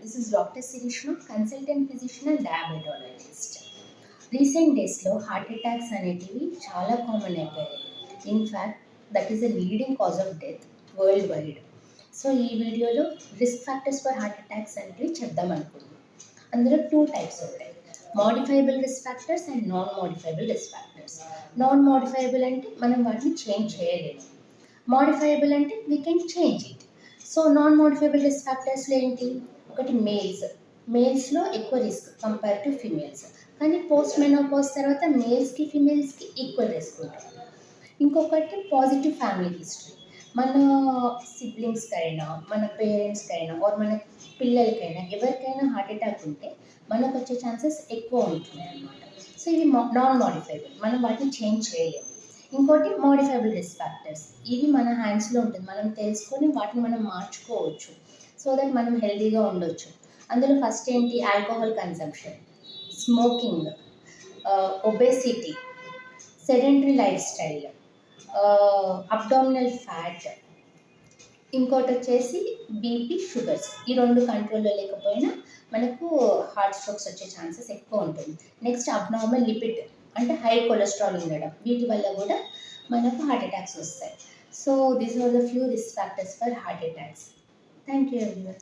This is Dr. Sirishma, consultant physician and diabetologist. Recent డేస్లో heart attacks అనేటివి చాలా common అయిపోయాయి. In fact that is the leading cause of death worldwide. So ఈ వీడియోలో risk factors for heart attacks అనేవి చెప్దాం అనుకుంటున్నాం. అందులో 2 టైప్స్ ఉంటాయి, modifiable risk factors and non modifiable risk factors. Non modifiable అంటే మనం వాటిని చేంజ్ చేయలేము, మోడిఫైబుల్ అంటే we can change it. So non modifiable risk ఫ్యాక్టర్స్లో ఏంటి, ఒకటి మేల్స్లో ఎక్కువ రిస్క్ కంపేర్ టు ఫీమేల్స్, కానీ పోస్ట్ మెనోపాజ్ తర్వాత మేల్స్కి ఫీమేల్స్కి ఈక్వల్ రిస్క్ ఉంటుంది. ఇంకొకటి పాజిటివ్ ఫ్యామిలీ హిస్టరీ, మన సిబ్లింగ్స్కి అయినా మన పేరెంట్స్కి అయినా ఆర్ మన పిల్లలకైనా ఎవరికైనా హార్ట్ అటాక్ ఉంటే మనకు వచ్చే ఛాన్సెస్ ఎక్కువ ఉంటున్నాయి అన్నమాట. సో ఇవి నాన్ మోడిఫైబుల్, మనం వాటిని చేంజ్ చేయలేము. ఇంకోటి మోడిఫైబుల్ రిస్క్ ఫ్యాక్టర్స్, ఇవి మన హ్యాండ్స్లో ఉంటుంది, మనం తెలుసుకొని వాటిని మనం మార్చుకోవచ్చు సో దట్ మనం హెల్తీగా ఉండొచ్చు. అందులో ఫస్ట్ ఏంటి, alcohol consumption, smoking, obesity, sedentary life style, abdominal fat, ఇంకోటి వచ్చేసి బీపీ, షుగర్స్. ఈ 2 కంట్రోల్లో లేకపోయినా మనకు హార్ట్ స్ట్రోక్స్ వచ్చే ఛాన్సెస్ ఎక్కువ ఉంటుంది. నెక్స్ట్ అబ్నార్మల్ లిపిడ్ అంటే హై కొలెస్ట్రాల్ ఉండడం, వీటి వల్ల కూడా మనకు హార్ట్ అటాక్స్ వస్తాయి. So these are the few risk factors for heart attacks. Thank you everyone.